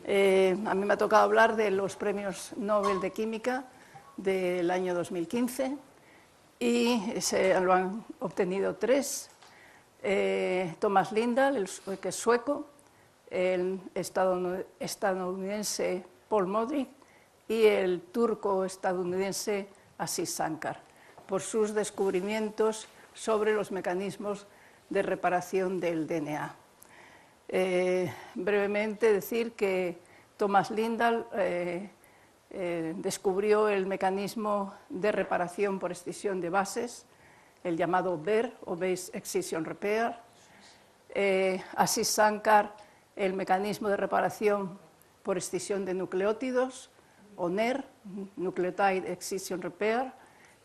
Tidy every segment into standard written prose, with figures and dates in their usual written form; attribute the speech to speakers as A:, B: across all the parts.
A: A mí me ha tocado hablar de los premios Nobel de Química del año 2015 y lo han obtenido 3. Thomas Lindahl, que es sueco, el estadounidense Paul Modrich y el turco-estadounidense Aziz Sankar, por sus descubrimientos sobre los mecanismos de reparación del DNA. Brevemente decir que Thomas Lindahl descubrió el mecanismo de reparación por escisión de bases, el llamado BER, o Base Excision Repair. Aziz Sankar, el mecanismo de reparación por escisión de nucleótidos, o NER, Nucleotide Excision Repair,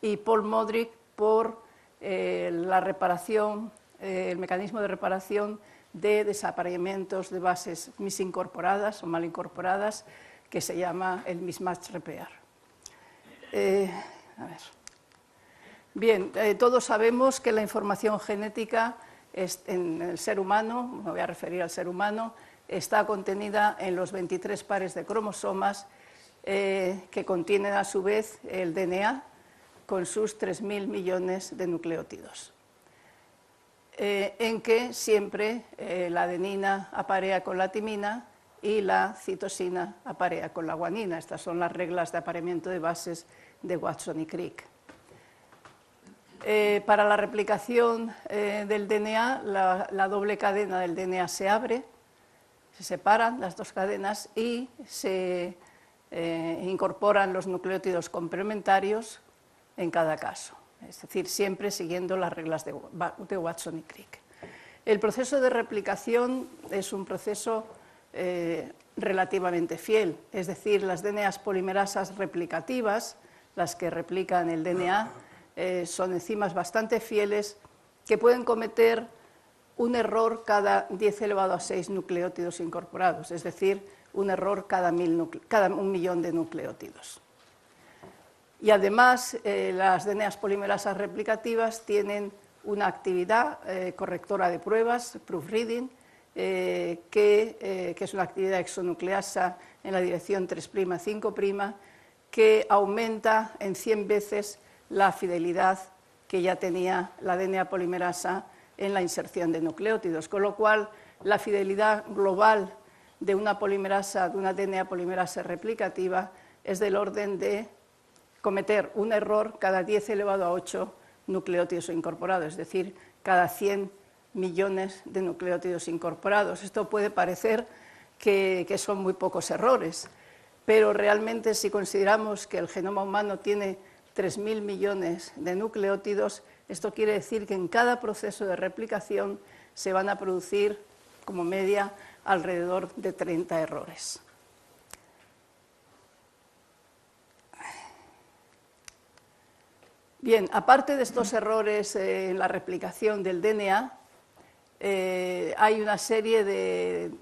A: y Paul Modrich por la reparación, el mecanismo de reparación de desaparecimientos de bases misincorporadas o mal incorporadas, que se llama el Mismatch Repair. Bien, todos sabemos que la información genética en el ser humano, me voy a referir al ser humano, está contenida en los 23 pares de cromosomas que contienen a su vez el DNA con sus 3.000 millones de nucleótidos, en que siempre la adenina aparea con la timina y la citosina aparea con la guanina. Estas son las reglas de apareamiento de bases de Watson y Crick. Para la replicación del DNA, la doble cadena del DNA se abre, se separan las dos cadenas y se incorporan los nucleótidos complementarios en cada caso, es decir, siempre siguiendo las reglas de Watson y Crick. El proceso de replicación es un proceso relativamente fiel, es decir, las DNA polimerasas replicativas, las que replican el DNA, son enzimas bastante fieles que pueden cometer un error cada 10 elevado a 6 nucleótidos incorporados, es decir, un error cada 1 millón de nucleótidos. Y además, las DNA polimerasas replicativas tienen una actividad correctora de pruebas, proofreading, que es una actividad exonucleasa en la dirección 3'5', que aumenta en 100 veces la fidelidad que ya tenía la DNA polimerasa en la inserción de nucleótidos, con lo cual la fidelidad global de una polimerasa, de una DNA polimerasa replicativa, es del orden de cometer un error cada 10 elevado a 8 nucleótidos incorporados, es decir, cada 100 millones de nucleótidos incorporados. Esto puede parecer que son muy pocos errores, pero realmente si consideramos que el genoma humano tiene 3.000 millones de nucleótidos, esto quiere decir que en cada proceso de replicación se van a producir, como media, alrededor de 30 errores. Bien, aparte de estos errores en la replicación del DNA, hay una serie de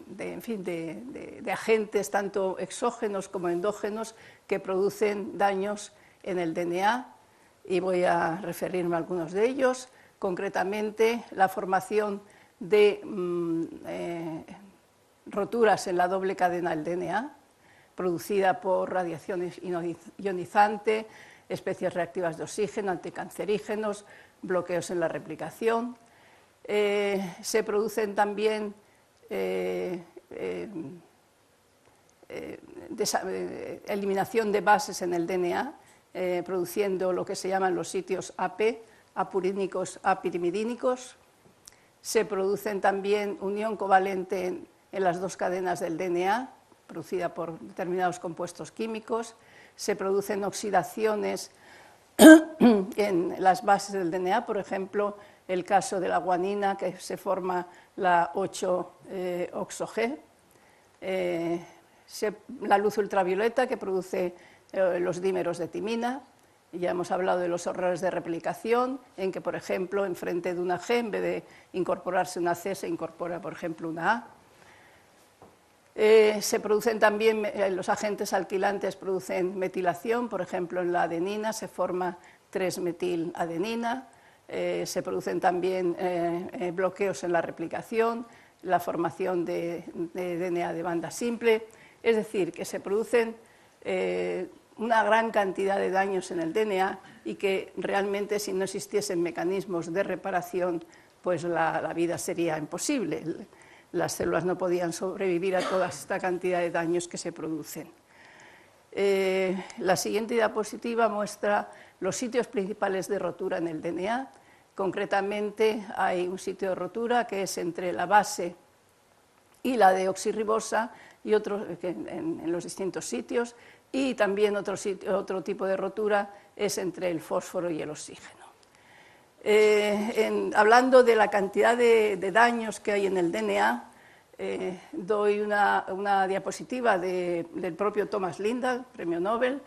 A: agentes, tanto exógenos como endógenos, que producen daños en el DNA, y voy a referirme a algunos de ellos, concretamente la formación de roturas en la doble cadena del DNA, producida por radiación ionizante, especies reactivas de oxígeno, anticancerígenos, bloqueos en la replicación. Se producen también eliminación de bases en el DNA, produciendo lo que se llaman los sitios AP, apurínicos, apirimidínicos. Se producen también unión covalente en las dos cadenas del DNA, producida por determinados compuestos químicos. Se producen oxidaciones en las bases del DNA, por ejemplo, el caso de la guanina, que se forma la 8-oxo-G, la luz ultravioleta, que produce los dímeros de timina. Ya hemos hablado de los errores de replicación, en que, por ejemplo, enfrente de una G, en vez de incorporarse una C, se incorpora, por ejemplo, una A. Se producen también, los agentes alquilantes producen metilación, por ejemplo, en la adenina se forma 3-metiladenina. Se producen también bloqueos en la replicación, la formación de DNA de banda simple. Es decir, que se producen una gran cantidad de daños en el DNA y que realmente si no existiesen mecanismos de reparación, pues la vida sería imposible. Las células no podían sobrevivir a toda esta cantidad de daños que se producen. La siguiente diapositiva muestra los sitios principales de rotura en el DNA. Concretamente hay un sitio de rotura que es entre la base y la deoxirribosa y otro en los distintos sitios, y también otro tipo de rotura es entre el fósforo y el oxígeno. Hablando de la cantidad de daños que hay en el DNA, doy una diapositiva del propio Thomas Lindahl, premio Nobel,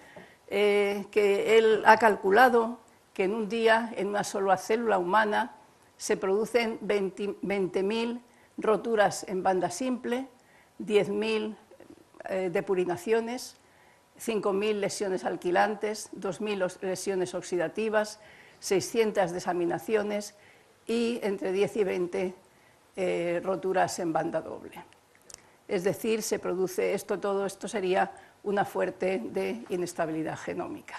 A: que él ha calculado que en un día, en una sola célula humana, se producen 20.000 roturas en banda simple, 10.000 depurinaciones, 5.000 lesiones alquilantes, 2.000 lesiones oxidativas, 600 desaminaciones y entre 10 y 20 roturas en banda doble. Es decir, se produce todo esto sería una fuente de inestabilidad genómica.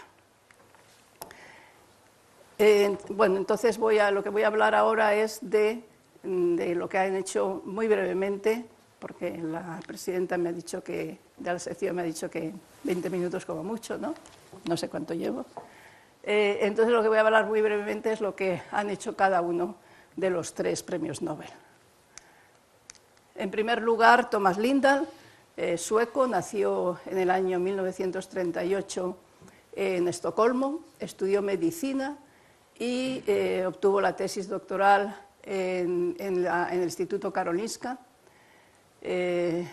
A: Bueno, entonces lo que voy a hablar ahora es de lo que han hecho muy brevemente, porque la presidenta me ha dicho de la sección me ha dicho que 20 minutos como mucho, ¿no? No sé cuánto llevo. Entonces lo que voy a hablar muy brevemente es lo que han hecho cada uno de los 3 premios Nobel. En primer lugar, Thomas Lindahl, sueco, nació en el año 1938 en Estocolmo, estudió medicina y obtuvo la tesis doctoral en el Instituto Karolinska en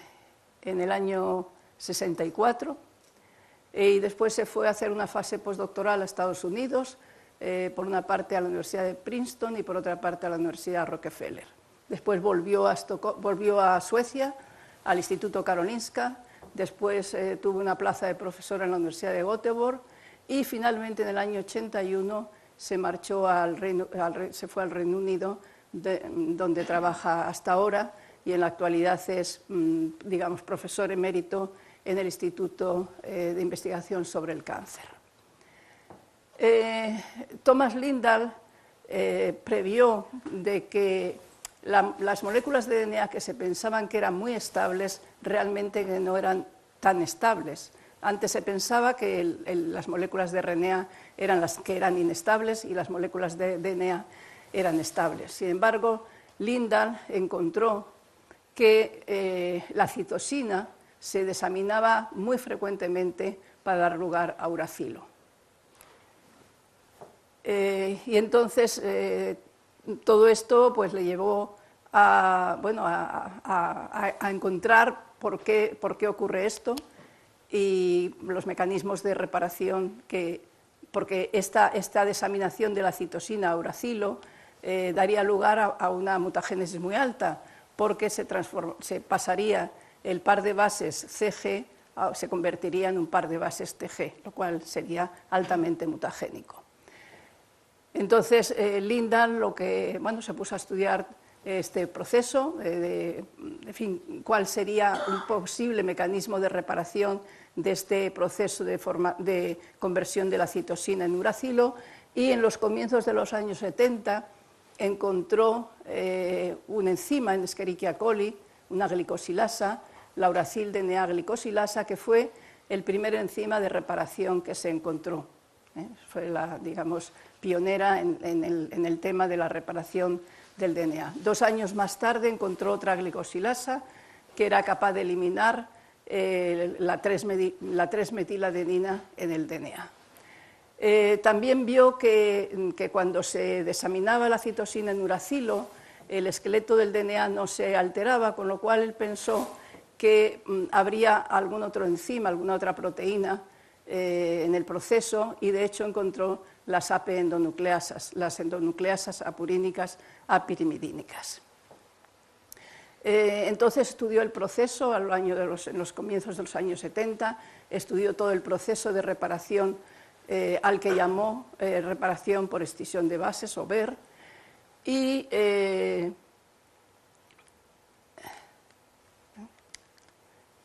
A: el año 64, y después se fue a hacer una fase postdoctoral a Estados Unidos, por una parte a la Universidad de Princeton y por otra parte a la Universidad Rockefeller. Después volvió a Suecia, al Instituto Karolinska, después tuvo una plaza de profesor en la Universidad de Göteborg y finalmente en el año 81 se fue al Reino Unido, donde trabaja hasta ahora, y en la actualidad es, digamos, profesor emérito en el Instituto de Investigación sobre el Cáncer. Thomas Lindahl previó de que las moléculas de DNA que se pensaban que eran muy estables, realmente no eran tan estables. Antes se pensaba que las moléculas de RNA eran las que eran inestables y las moléculas de DNA eran estables. Sin embargo, Lindahl encontró que la citosina se desaminaba muy frecuentemente para dar lugar a uracilo. Y entonces todo esto pues, le llevó a encontrar por qué ocurre esto y los mecanismos de reparación, porque esta desaminación de la citosina a uracilo daría lugar a una mutagénesis muy alta, porque se pasaría el par de bases CG, se convertiría en un par de bases TG, lo cual sería altamente mutagénico. Entonces, Lindahl se puso a estudiar este proceso, en fin, cuál sería un posible mecanismo de reparación de este proceso de conversión de la citosina en uracilo, y en los comienzos de los años 70 encontró una enzima en Escherichia coli, una glicosilasa, la uracil-DNA glicosilasa, que fue el primer enzima de reparación que se encontró. Fue la, digamos, pionera en el tema de la reparación del DNA. 2 años más tarde encontró otra glicosilasa que era capaz de eliminar la 3-metiladenina en el DNA. También vio que cuando se desaminaba la citosina en uracilo, el esqueleto del DNA no se alteraba, con lo cual él pensó que habría algún otro enzima, alguna otra proteína en el proceso, y de hecho encontró las AP endonucleasas, las endonucleasas apurínicas apirimidínicas. Entonces estudió el proceso en los comienzos de los años 70, estudió todo el proceso de reparación al que llamó reparación por escisión de bases o BER,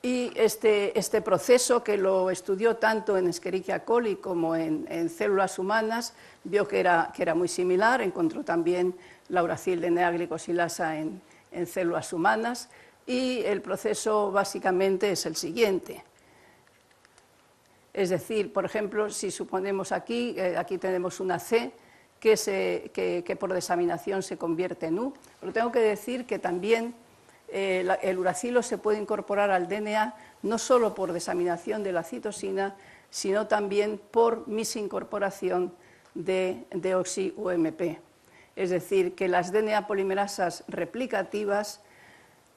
A: Y este proceso, que lo estudió tanto en Escherichia coli como en células humanas, vio que era muy similar, encontró también la uracil DNA glicosilasa en células humanas, y el proceso básicamente es el siguiente. Es decir, por ejemplo, si suponemos aquí tenemos una C que por desaminación se convierte en U, pero tengo que decir que también el uracilo se puede incorporar al DNA no solo por desaminación de la citosina, sino también por misincorporación de deoxi-UMP. Es decir, que las DNA polimerasas replicativas,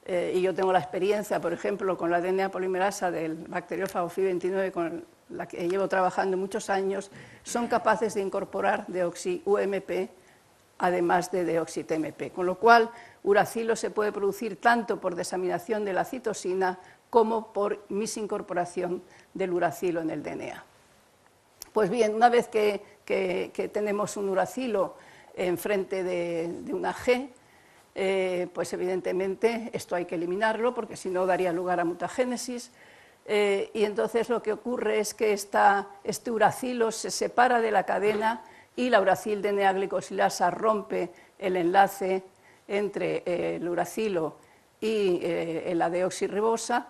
A: y yo tengo la experiencia, por ejemplo, con la DNA polimerasa del bacteriófago Phi29, con la que llevo trabajando muchos años, son capaces de incorporar deoxi-UMP además de deoxi-TMP, con lo cual uracilo se puede producir tanto por desaminación de la citosina como por misincorporación del uracilo en el DNA. Pues bien, una vez que tenemos un uracilo enfrente de una G, pues evidentemente esto hay que eliminarlo porque si no daría lugar a mutagénesis, y entonces lo que ocurre es que este uracilo se separa de la cadena y la uracil DNA glicosilasa rompe el enlace entre el uracilo y la deoxirribosa,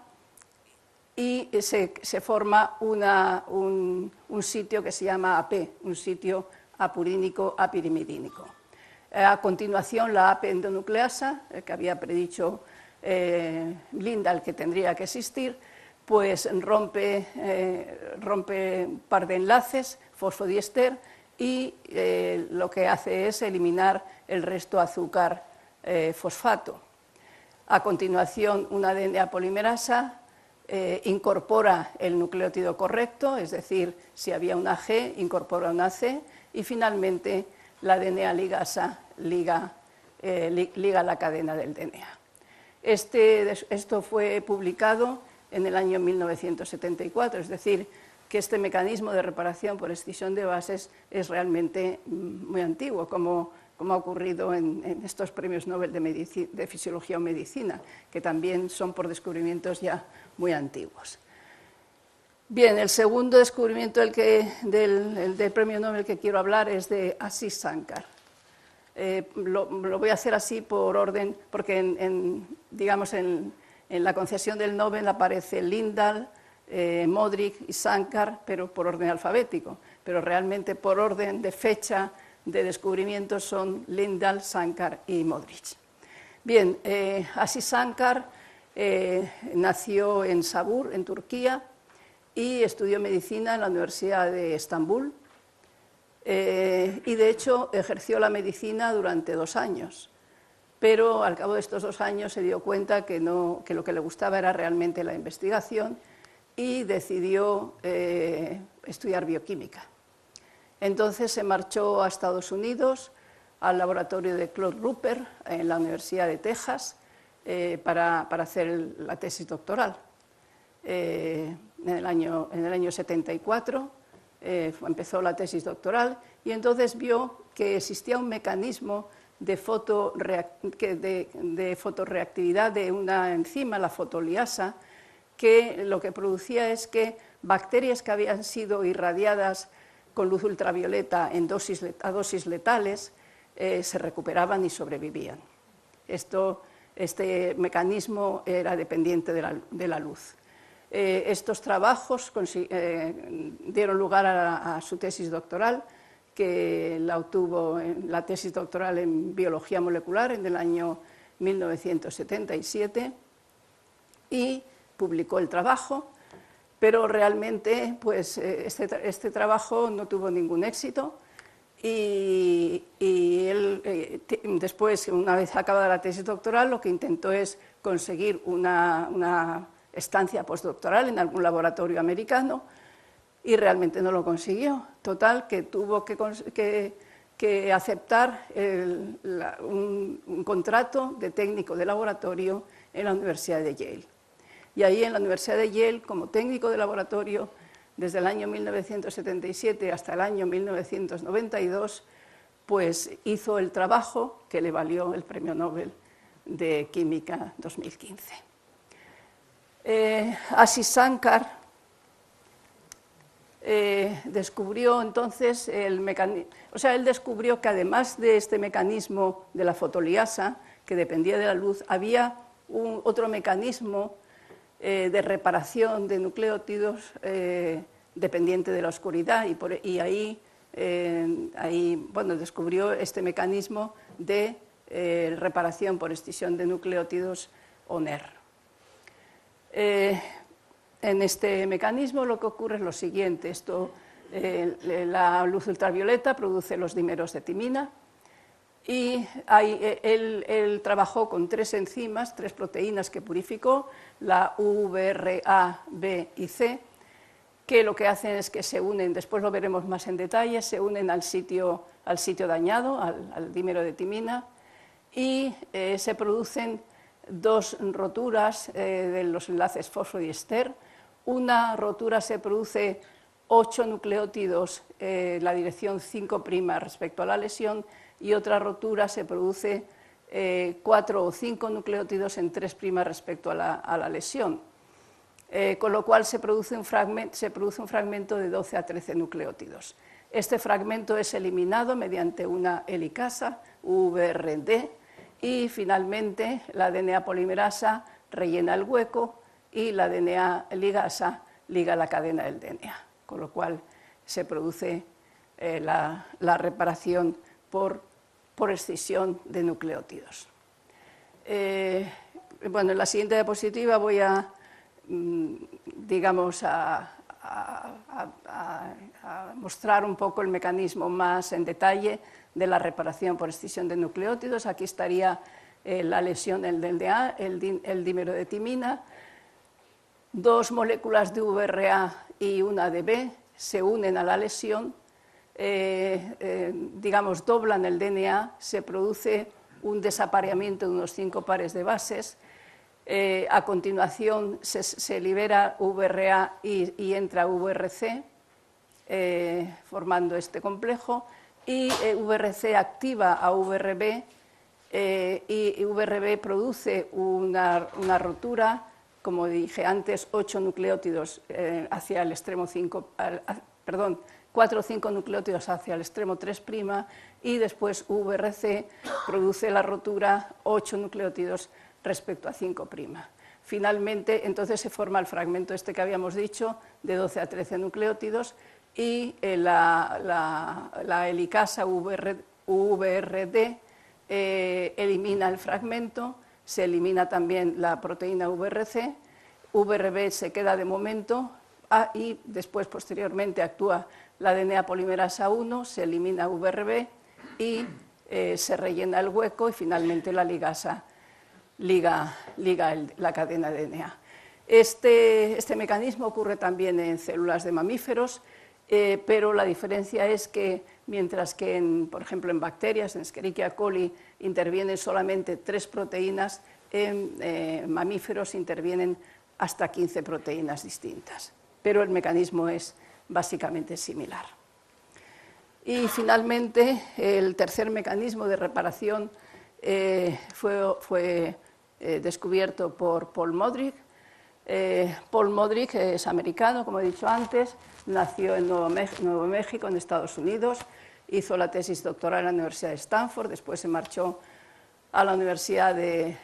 A: y se forma un sitio que se llama AP, un sitio apurínico apirimidínico. A continuación, la AP endonucleasa, que había predicho Lindahl que tendría que existir, pues rompe un par de enlaces, fosfodiester, y lo que hace es eliminar el resto azúcar fosfato. A continuación, una DNA polimerasa incorpora el nucleótido correcto, es decir, si había una G, incorpora una C, y finalmente la DNA ligasa liga la cadena del DNA. Esto fue publicado en el año 1974, es decir, que este mecanismo de reparación por escisión de bases es realmente muy antiguo, como ha ocurrido en estos premios Nobel de Fisiología o Medicina, que también son por descubrimientos ya muy antiguos. Bien, el segundo descubrimiento del premio Nobel que quiero hablar es de Ashish Shankar. Lo voy a hacer así por orden, porque en la concesión del Nobel aparece Lindahl, Modric y Shankar, pero por orden alfabético, pero realmente por orden de fecha de descubrimiento son Lindahl, Shankar y Modric. Bien, Ashish Shankar nació en Sabur, en Turquía, y estudió medicina en la Universidad de Estambul, y de hecho ejerció la medicina durante 2 años, pero al cabo de estos 2 años se dio cuenta que lo que le gustaba era realmente la investigación, y decidió estudiar bioquímica. Entonces se marchó a Estados Unidos, al laboratorio de Claude Rupert en la Universidad de Texas, para hacer la tesis doctoral. En el año 74 empezó la tesis doctoral, y entonces vio que existía un mecanismo de fotorreactividad de una enzima, la fotoliasa, que lo que producía es que bacterias que habían sido irradiadas con luz ultravioleta a dosis letales se recuperaban y sobrevivían. Este mecanismo era dependiente de la luz. Estos trabajos dieron lugar a su tesis doctoral, que la obtuvo en la tesis doctoral en biología molecular en el año 1977, y publicó el trabajo, pero realmente pues, este trabajo no tuvo ningún éxito, y él después, una vez acabada la tesis doctoral, lo que intentó es conseguir una estancia postdoctoral en algún laboratorio americano, y realmente no lo consiguió. Total, que tuvo que aceptar un contrato de técnico de laboratorio en la Universidad de Yale. Y ahí en la Universidad de Yale, como técnico de laboratorio, desde el año 1977 hasta el año 1992, pues hizo el trabajo que le valió el Premio Nobel de Química 2015. Ashish Shankar descubrió entonces el mecanismo, él descubrió que además de este mecanismo de la fotoliasa, que dependía de la luz, había otro mecanismo de reparación de nucleótidos dependiente de la oscuridad, y ahí descubrió este mecanismo de reparación por escisión de nucleótidos o NER. En este mecanismo lo que ocurre es lo siguiente: la luz ultravioleta produce los dímeros de timina, y él trabajó con 3 enzimas, 3 proteínas que purificó, la UVRA, B y C, que lo que hacen es que se unen, después lo veremos más en detalle, se unen al sitio dañado, al dímero de timina, y se producen 2 roturas de los enlaces fosfodiester. Una rotura se produce 8 nucleótidos en la dirección 5' respecto a la lesión, y otra rotura se produce 4 o 5 nucleótidos en 3' respecto a la lesión, con lo cual se produce un fragmento de 12 a 13 nucleótidos. Este fragmento es eliminado mediante una helicasa, UVRD, y finalmente la DNA polimerasa rellena el hueco y la DNA ligasa liga la cadena del DNA, con lo cual se produce la reparación por escisión de nucleótidos. En la siguiente diapositiva voy a mostrar un poco el mecanismo más en detalle de la reparación por escisión de nucleótidos. Aquí estaría la lesión del DNA, el dímero de timina. 2 moléculas de VRA y una de B se unen a la lesión, doblan el DNA, se produce un desapareamiento de unos 5 pares de bases. A continuación se libera VRA y entra VRC, formando este complejo, y VRC activa a VRB, y VRB produce una rotura, como dije antes, 8 nucleótidos hacia el extremo 4 o 5 nucleótidos hacia el extremo 3', y después VRC produce la rotura 8 nucleótidos respecto a 5'. Finalmente, entonces se forma el fragmento este que habíamos dicho, de 12 a 13 nucleótidos, y la helicasa VRD elimina el fragmento, se elimina también la proteína VRC, VRB se queda de momento, y después, posteriormente, actúa la DNA polimerasa 1, se elimina VRB y se rellena el hueco, y finalmente la ligasa liga la cadena de DNA. Este mecanismo ocurre también en células de mamíferos, pero la diferencia es que mientras que, por ejemplo, en bacterias, en Escherichia coli, intervienen solamente 3 proteínas, en mamíferos intervienen hasta 15 proteínas distintas, pero el mecanismo es básicamente similar. Y finalmente, el tercer mecanismo de reparación fue descubierto por Paul Modrich. Paul Modrich es americano, como he dicho antes, nació en Nuevo México, en Estados Unidos, hizo la tesis doctoral en la Universidad de Stanford, después se marchó a la Universidad de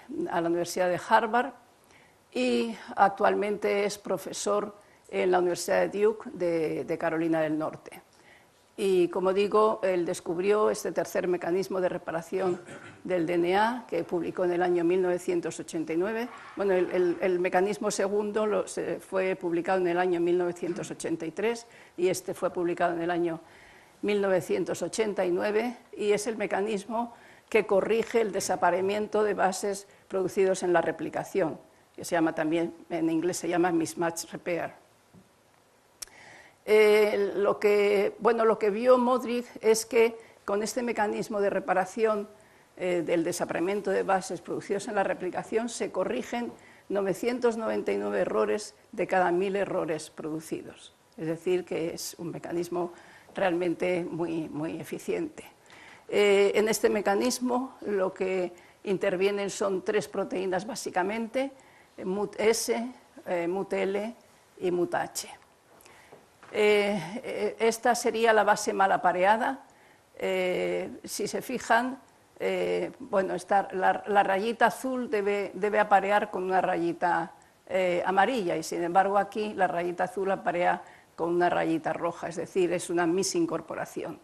A: Harvard, y actualmente es profesor en la Universidad de Duke de Carolina del Norte. Y, como digo, él descubrió este tercer mecanismo de reparación del DNA, que publicó en el año 1989. Bueno, el mecanismo segundo fue publicado en el año 1983 y este fue publicado en el año 1989, y es el mecanismo que corrige el desaparecimiento de bases producidos en la replicación, que se llama también, en inglés se llama mismatch repair. Lo que vio Modrich es que con este mecanismo de reparación del desaparecimiento de bases producidos en la replicación se corrigen 999 errores de cada 1000 errores producidos. Es decir, que es un mecanismo realmente muy, muy eficiente. En este mecanismo lo que intervienen son 3 proteínas básicamente, MUT-S, MUT-L y MUT-H. Esta sería la base mal apareada. Si se fijan, bueno, la rayita azul debe aparear con una rayita amarilla, y sin embargo aquí la rayita azul aparea con una rayita roja, es decir, es una misincorporación.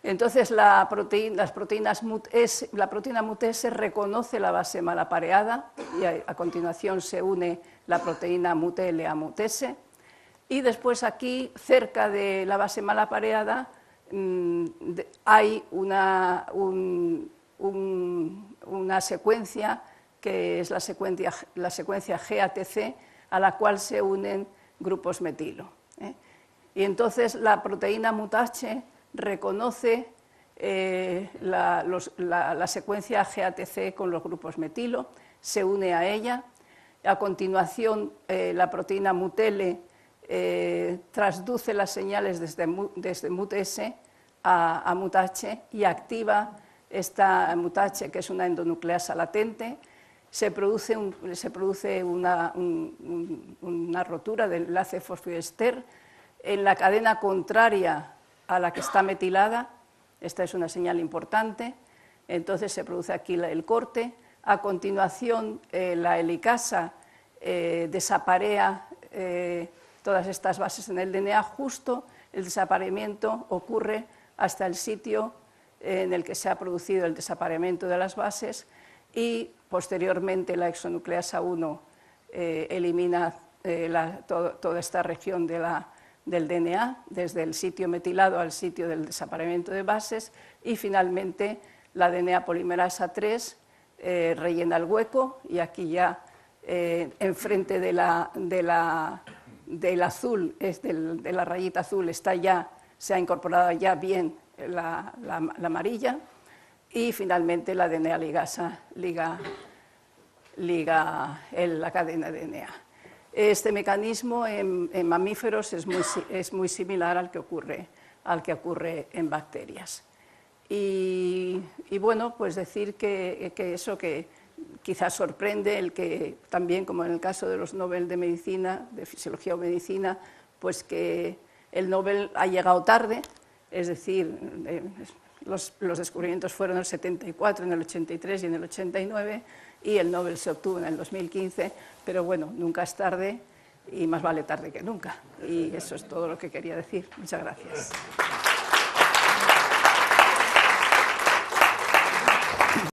A: Entonces la proteína MUT-S reconoce la base mal apareada y a continuación se une la proteína MUT-L a MUT-S, y después aquí, cerca de la base mal apareada, hay una secuencia que es la secuencia GATC, a la cual se unen grupos metilo. Y entonces la proteína MUT-H reconoce la secuencia GATC con los grupos metilo, se une a ella. A continuación, la proteína MUT-L transduce las señales desde MUT-S a MUT-H y activa esta MUT-H, que es una endonucleasa latente. Se produce una rotura del enlace fosfodiester en la cadena contraria a la que está metilada. Esta es una señal importante. Entonces se produce aquí el corte. A continuación, la helicasa desaparea todas estas bases en el DNA. Justo el desapareamiento ocurre hasta el sitio en el que se ha producido el desapareamiento de las bases, y posteriormente la exonucleasa 1 elimina toda esta región del DNA, desde el sitio metilado al sitio del desapareamiento de bases, y finalmente la DNA polimerasa 3 rellena el hueco, y aquí ya enfrente del azul, de la rayita azul, se ha incorporado ya bien la amarilla, y finalmente la DNA ligasa liga la cadena de DNA. Este mecanismo en mamíferos es muy similar al que ocurre en bacterias. Y bueno, pues decir que eso que quizás sorprende, el que también, como en el caso de los Nobel de Medicina, de Fisiología o Medicina, pues que el Nobel ha llegado tarde, es decir, los descubrimientos fueron en el 74, en el 83 y en el 89, y el Nobel se obtuvo en el 2015, pero bueno, nunca es tarde y más vale tarde que nunca. Y eso es todo lo que quería decir. Muchas gracias.